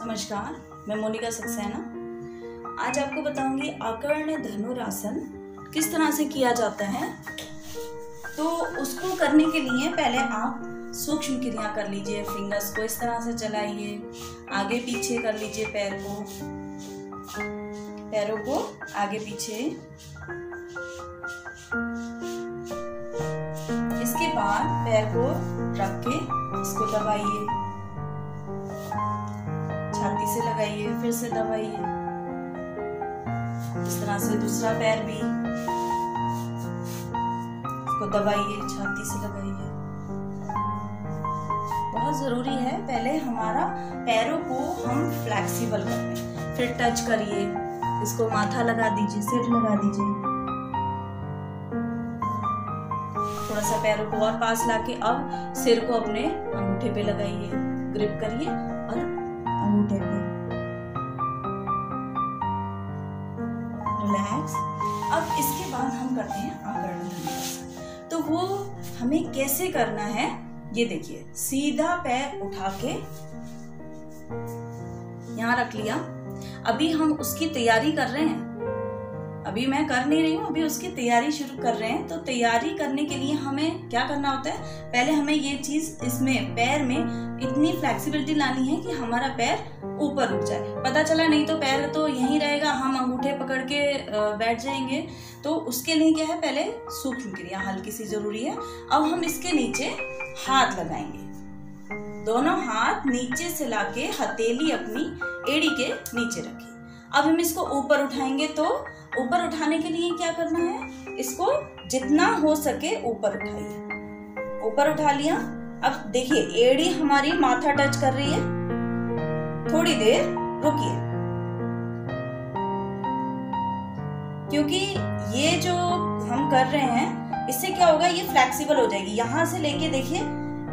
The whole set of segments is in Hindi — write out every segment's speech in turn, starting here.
नमस्कार, मैं मोनिका सक्सेना। आज आपको बताऊंगी आकर्ण धनुरासन किस तरह से किया जाता है। तो उसको करने के लिए पहले आप सूक्ष्म क्रिया कर लीजिए। फिंगर्स को इस तरह से चलाइए, आगे पीछे कर लीजिए, पैरों को आगे पीछे। इसके बाद पैर को रख के इसको दबाइए, छाती से लगाइए, फिर से दबाइए। इस तरह से दूसरा पैर भी इसको दबाइए, छाती से लगाइए। बहुत जरूरी है पहले हमारा पैरों को हम फ्लेक्सिबल करें, फिर टच करिए, इसको माथा लगा दीजिए, सिर लगा दीजिए। थोड़ा सा पैरों को और पास लाके अब सिर को अपने अंगूठे पे लगाइए, ग्रिप करिए और अंगूठे पे रिलैक्स। अब इसके बाद हम करते हैं आकर्ण धनुरासन। तो वो हमें कैसे करना है ये देखिए। सीधा पैर उठा के यहां रख लिया। अभी हम उसकी तैयारी कर रहे हैं, अभी मैं कर नहीं रही हूँ, अभी उसकी तैयारी शुरू कर रहे हैं। तो तैयारी करने के लिए हमें क्या करना होता है, पहले हमें ये चीज इसमें पैर में इतनी फ्लेक्सिबिलिटी लानी है कि हमारा पैर ऊपर उठ जाए। पता चला नहीं तो पैर तो यहीं रहेगा, हम अंगूठे पकड़ के बैठ जाएंगे। तो उसके लिए क्या है, पहले सूक्ष्म क्रिया हल्की सी जरूरी है। अब हम इसके नीचे हाथ लगाएंगे, दोनों हाथ नीचे से लाके हथेली अपनी एड़ी के नीचे रखिए। अब हम इसको ऊपर उठाएंगे। तो ऊपर उठाने के लिए क्या करना है, इसको जितना हो सके ऊपर उठाइए। ऊपर उठा लिया। अब देखिए एड़ी हमारी माथा टच कर रही है। थोड़ी देर रुकिए, क्योंकि ये जो हम कर रहे हैं इससे क्या होगा, ये फ्लेक्सिबल हो जाएगी। यहां से लेके देखिए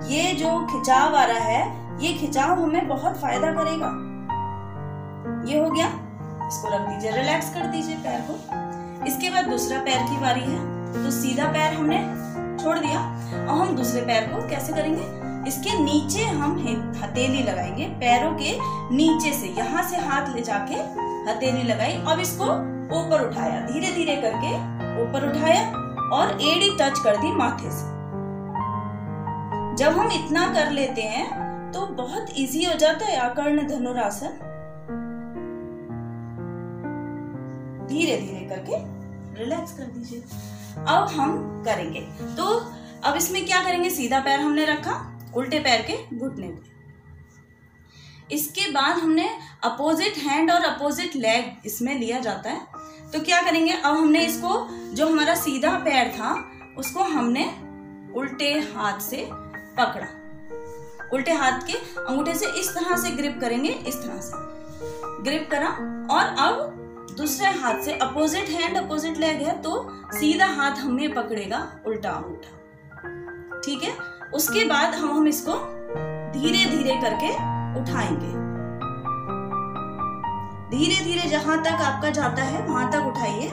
ये जो खिंचाव आ रहा है, ये खिंचाव हमें बहुत फायदा करेगा। ये हो गया, इसको रख दीजिए, रिलैक्स कर दीजिए पैर को। इसके बाद दूसरा पैर की बारी है। तो सीधा पैर हमने छोड़ दिया और हम दूसरे पैर को कैसे करेंगे, इसके नीचे हम हथेली लगाएंगे, पैरों के नीचे से यहां से हाथ ले जाके हथेली लगाई। अब इसको ऊपर उठाया, धीरे धीरे करके ऊपर उठाया और एड़ी टच कर दी माथे से। जब हम इतना कर लेते हैं तो बहुत इजी हो जाता है आकर्ण धनुरासन। धीरे धीरे करके रिलैक्स कर दीजिए। अब हम करेंगे, तो अब इसमें क्या करेंगे, सीधा पैर हमने रखा, उल्टे पैर के घुटने पे। इसके बाद हमने अपोजिट हैंड और अपोजिट लेग इसमें लिया जाता है। तो क्या करेंगे, अब हमने इसको जो हमारा सीधा पैर था उसको हमने उल्टे हाथ से पकड़ा, उल्टे हाथ के अंगूठे से इस तरह से ग्रिप करेंगे, इस तरह से ग्रिप करा। और अब दूसरे हाथ से अपोजिट हैंड अपोजिट लेग है तो सीधा हाथ हमें पकड़ेगा उल्टा अंगूठा, ठीक है। उसके बाद हम इसको धीरे धीरे करके उठाएंगे। धीरे धीरे जहां तक आपका जाता है वहां तक उठाइए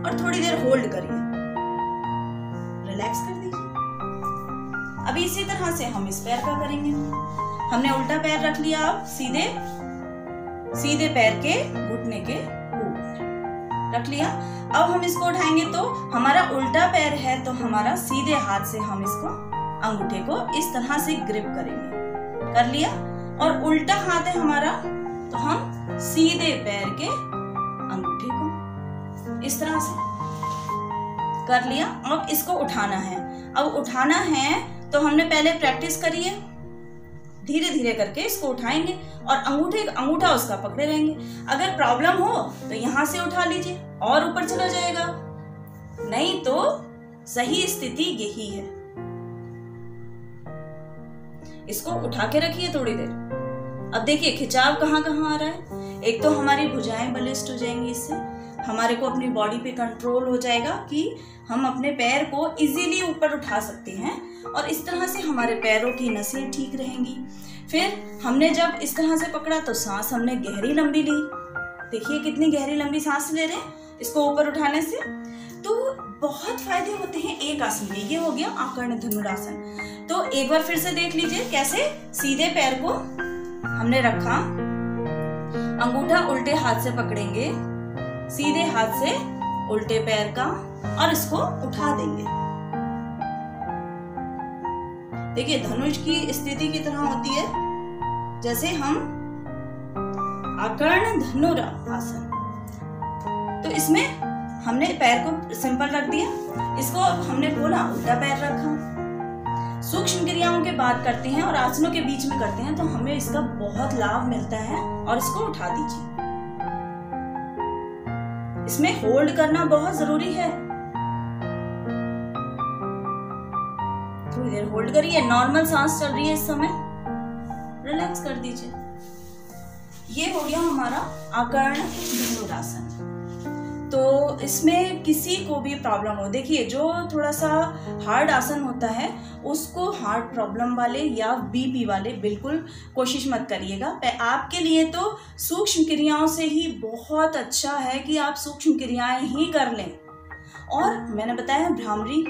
और थोड़ी देर होल्ड करिए, रिलैक्स कर दीजिए। अभी इसी तरह से हम इस पैर का करेंगे। हमने उल्टा पैर रख लिया, अब सीधे पैर के घुटने के ऊपर रख लिया। अब हम इसको उठाएंगे तो हमारा उल्टा पैर है, तो हमारा सीधे हाथ से हम इसको अंगूठे को इस तरह से ग्रिप करेंगे, कर लिया। और उल्टा हाथ है हमारा तो हम सीधे पैर के अंगूठे को इस तरह से कर लिया। अब इसको उठाना है। अब उठाना है तो हमने पहले प्रैक्टिस करी है, धीरे धीरे करके इसको उठाएंगे और अंगूठा उसका पकड़े रहेंगे। अगर प्रॉब्लम हो तो यहां से उठा लीजिए और ऊपर चला जाएगा, नहीं तो सही स्थिति यही है। इसको उठा के रखिए थोड़ी देर। अब देखिए खिंचाव कहाँ कहाँ आ रहा है। एक तो हमारी भुजाएं बलिष्ठ हो जाएंगी, इससे हमारे को अपनी बॉडी पे कंट्रोल हो जाएगा कि हम अपने पैर को इजीली ऊपर उठा सकते हैं और इस तरह से हमारे पैरों की नसें ठीक रहेंगी। फिर हमने जब इस तरह से पकड़ा तो सांस हमने गहरी लंबी ली। देखिए कितनी गहरी लंबी सांस ले रहे हैं इसको ऊपर उठाने से। तो बहुत फायदे होते हैं एक आसन के। ये हो गया आकर्ण धनुरासन। तो एक बार फिर से देख लीजिए कैसे। सीधे पैर को हमने रखा, अंगूठा उल्टे हाथ से पकड़ेंगे, सीधे हाथ से उल्टे पैर का, और इसको उठा देंगे। देखिए धनुष की स्थिति की तरह होती है जैसे हम आकर्ण धनुरासन। तो इसमें हमने पैर को सिंपल रख दिया, इसको हमने खोला, उल्टा पैर रखा। सूक्ष्म क्रियाओं के बात करते हैं और आसनों के बीच में करते हैं तो हमें इसका बहुत लाभ मिलता है। और इसको उठा दीजिए। इसमें होल्ड करना बहुत जरूरी है। थोड़ी देर होल्ड करिए। नॉर्मल सांस चल रही है इस समय, रिलैक्स कर दीजिए। ये हो गया हमारा आकर्ण धनुरासन। तो इसमें किसी को भी प्रॉब्लम हो, देखिए जो थोड़ा सा हार्ड आसन होता है उसको हार्ट प्रॉब्लम वाले या बीपी वाले बिल्कुल कोशिश मत करिएगा। आपके लिए तो सूक्ष्म क्रियाओं से ही बहुत अच्छा है कि आप सूक्ष्म क्रियाएं ही कर लें। और मैंने बताया भ्रामरी,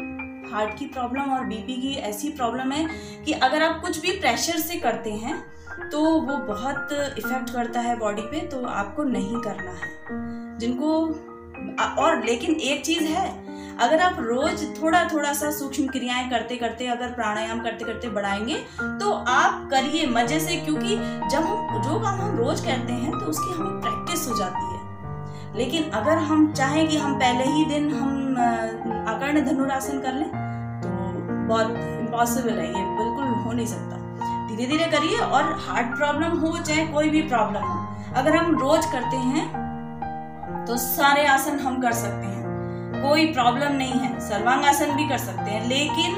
हार्ट की प्रॉब्लम और बीपी की ऐसी प्रॉब्लम है कि अगर आप कुछ भी प्रेशर से करते हैं तो वो बहुत इफेक्ट करता है बॉडी पे, तो आपको नहीं करना है जिनको। और लेकिन एक चीज है, अगर आप रोज थोड़ा थोड़ा सा सूक्ष्म क्रियाएं करते करते, अगर प्राणायाम करते करते बढ़ाएंगे तो आप करिए मजे से, क्योंकि जब हम जो काम हम रोज करते हैं तो उसकी हमें प्रैक्टिस हो जाती है। लेकिन अगर हम चाहें कि हम पहले ही दिन हम आकर्ण धनुरासन कर लें तो बहुत इम्पॉसिबल है, ये बिल्कुल हो नहीं सकता। धीरे धीरे करिए। और हार्ट प्रॉब्लम हो चाहे कोई भी प्रॉब्लम हो, अगर हम रोज करते हैं तो सारे आसन हम कर सकते हैं, कोई प्रॉब्लम नहीं है। सर्वांगासन भी कर सकते हैं। लेकिन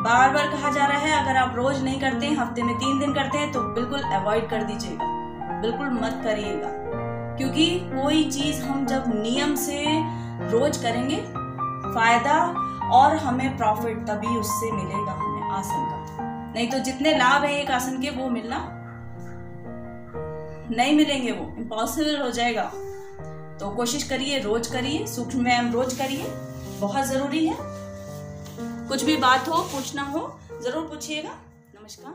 बार बार कहा जा रहा है अगर आप रोज नहीं करते हैं, हफ्ते में 3 दिन करते हैं तो बिल्कुल अवॉइड कर दीजिएगा, बिल्कुल मत करिएगा। क्योंकि कोई चीज हम जब नियम से रोज करेंगे फायदा और हमें प्रॉफिट तभी उससे मिलेगा हमें आसन का। नहीं तो जितने लाभ है एक आसन के वो मिलना नहीं मिलेंगे, वो इम्पॉसिबल हो जाएगा। तो कोशिश करिए, रोज करिए, सूक्ष्म व्यायाम रोज करिए, बहुत जरूरी है। कुछ भी बात हो, पूछना हो जरूर पूछिएगा। नमस्कार।